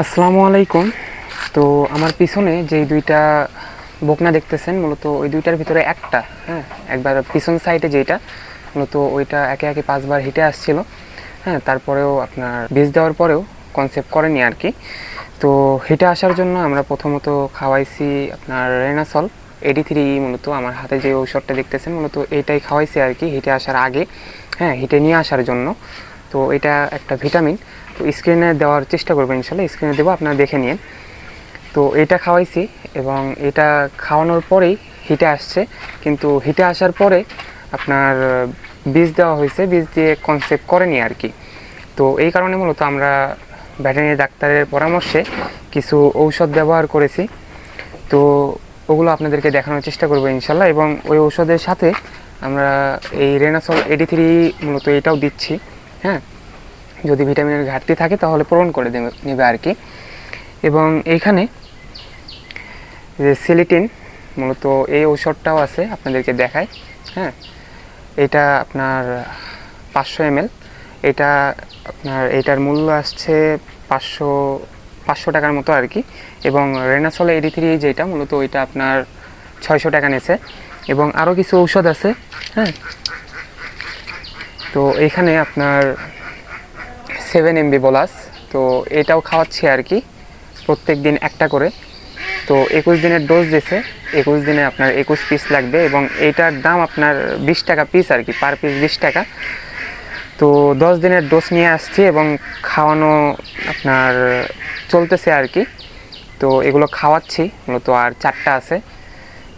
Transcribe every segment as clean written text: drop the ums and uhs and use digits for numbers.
আসসালামু আলাইকুম। তো আমার পিছনে যেই দুইটা বকনা দেখতেছেন, মূলত ওই দুইটার ভিতরে একটা, হ্যাঁ, একবার পিছন সাইডে যেটা মূলত ওইটা একে একে 5বার হিটে আসছিল। হ্যাঁ, তারপরেও আপনার বীজ দেওয়ার পরেও কনসেপ্ট করেনি আর কি। তো হিটে আসার জন্য আমরা প্রথমত খাওয়াইছি আপনার রেনাসল 83। মূলত আমার হাতে যে ঔষধটা দেখতেছেন মূলত এইটাই খাওয়াইছি আর কি হিটে আসার আগে, হ্যাঁ, হিটে নিয়ে আসার জন্য। তো এটা একটা ভিটামিন, তো স্ক্রিনে দেওয়ার চেষ্টা করবো, ইনশাল্লাহ স্ক্রিনে দেবো, আপনারা দেখে নিন। তো এটা খাওয়াইছি এবং এটা খাওয়ানোর পরেই হিটে আসছে, কিন্তু হিটে আসার পরে আপনার বীজ দেওয়া হয়েছে, বীজ দিয়ে কনসেপ্ট করেনি আর কি। তো এই কারণে মূলত আমরা ভেটেরিনারি ডাক্তারের পরামর্শে কিছু ঔষধ ব্যবহার করেছি। তো ওগুলো আপনাদেরকে দেখানোর চেষ্টা করবো ইনশাল্লাহ, এবং ওই ঔষধের সাথে আমরা এই রেনাসল 83 মূলত এটাও দিচ্ছি। হ্যাঁ, যদি ভিটামিনের ঘাটতি থাকে তাহলে পূরণ করে নেবে আর কি। এবং এইখানে যে সিলিটিন মূলত এই ঔষধটাও আছে, আপনাদেরকে দেখায়। হ্যাঁ, এটা আপনার 500 ml। এটা আপনার এটার মূল্য আসছে 500 টাকার মতো আর কি। এবং রেনাসল 83 যেটা মূলত ওইটা আপনার 600 টাকা নিয়েছে। এবং আরও কিছু ঔষধ আছে। হ্যাঁ, তো এখানে আপনার 7 MB বলাস, তো এটাও খাওয়াচ্ছি আর কি, প্রত্যেক দিন একটা করে। তো 21 দিনের ডোজ দিয়েছে, 21 দিনে আপনার 21 পিস লাগবে, এবং এইটার দাম আপনার 20 টাকা পিস আর কি, পার পিস 20 টাকা। তো 10 দিনের ডোজ নিয়ে আসছি এবং খাওয়ানো আপনার চলতেছে আর কি। তো এগুলো খাওয়াচ্ছি মূলত, আর 4টা আছে,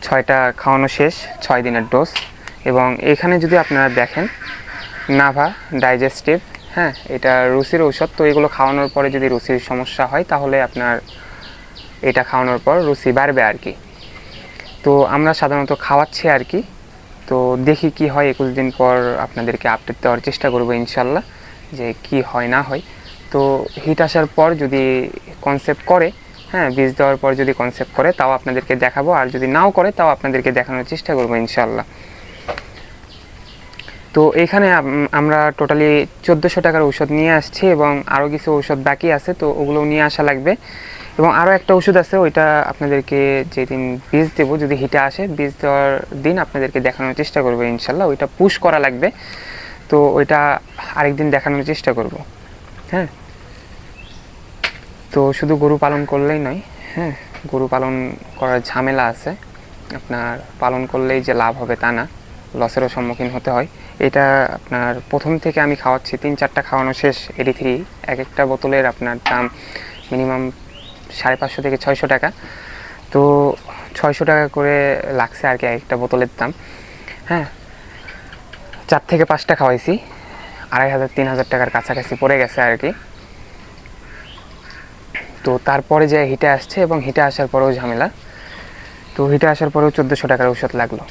6টা খাওয়ানো শেষ, 6 দিনের ডোজ। এবং এখানে যদি আপনারা দেখেন নাভা ডাইজেস্টিভ, হ্যাঁ, এটা রুচির ঔষধ। তো এগুলো খাওয়ানোর পরে যদি রুচির সমস্যা হয় তাহলে আপনার এটা খাওয়ানোর পর রুচি বাড়বে আর কি। তো আমরা সাধারণত খাওয়াচ্ছি আর কি। তো দেখি কি হয়, 21 দিন পর আপনাদেরকে আপডেট দেওয়ার চেষ্টা করবো ইনশাল্লাহ, যে কি হয় না হয়। তো হিট আসার পর যদি কনসেপ্ট করে, হ্যাঁ, বীজ দেওয়ার পর যদি কনসেপ্ট করে তাও আপনাদেরকে দেখাবো, আর যদি নাও করে তাও আপনাদেরকে দেখানোর চেষ্টা করবো ইনশাল্লাহ। তো এখানে আমরা টোটালি 1400 টাকার ঔষধ নিয়ে আসছি, এবং আরও কিছু ঔষধ বাকি আছে, তো ওগুলো নিয়ে আসা লাগবে। এবং আরও একটা ওষুধ আছে, ওইটা আপনাদেরকে যেদিন বীজ দেবো, যদি হিটে আসে বীজ দেওয়ার দিন আপনাদেরকে দেখানোর চেষ্টা করবো ইনশাল্লাহ। ওইটা পুশ করা লাগবে, তো ওইটা আরেকদিন দেখানোর চেষ্টা করব। হ্যাঁ, তো শুধু গরু পালন করলেই নয়, হ্যাঁ, গরু পালন করার ঝামেলা আছে। আপনার পালন করলেই যে লাভ হবে তা না, লসেরও সম্মুখীন হতে হয়। এটা আপনার প্রথম থেকে আমি খাওয়াচ্ছি, 3-4টা খাওয়ানো শেষ 83। এক একটা বোতলের আপনার দাম মিনিমাম 550 থেকে 600 টাকা। তো 600 টাকা করে লাগছে আর কি এক একটা বোতলের দাম। হ্যাঁ, 4 থেকে 5টা খাওয়াইছি, 2500-3000 টাকার কাছাকাছি পড়ে গেছে আর কি। তো তারপরে যে হিটে আসছে, এবং হিটে আসার পরেও ঝামেলা। তো হিটে আসার পরেও 1400 টাকার ঔষধ লাগলো।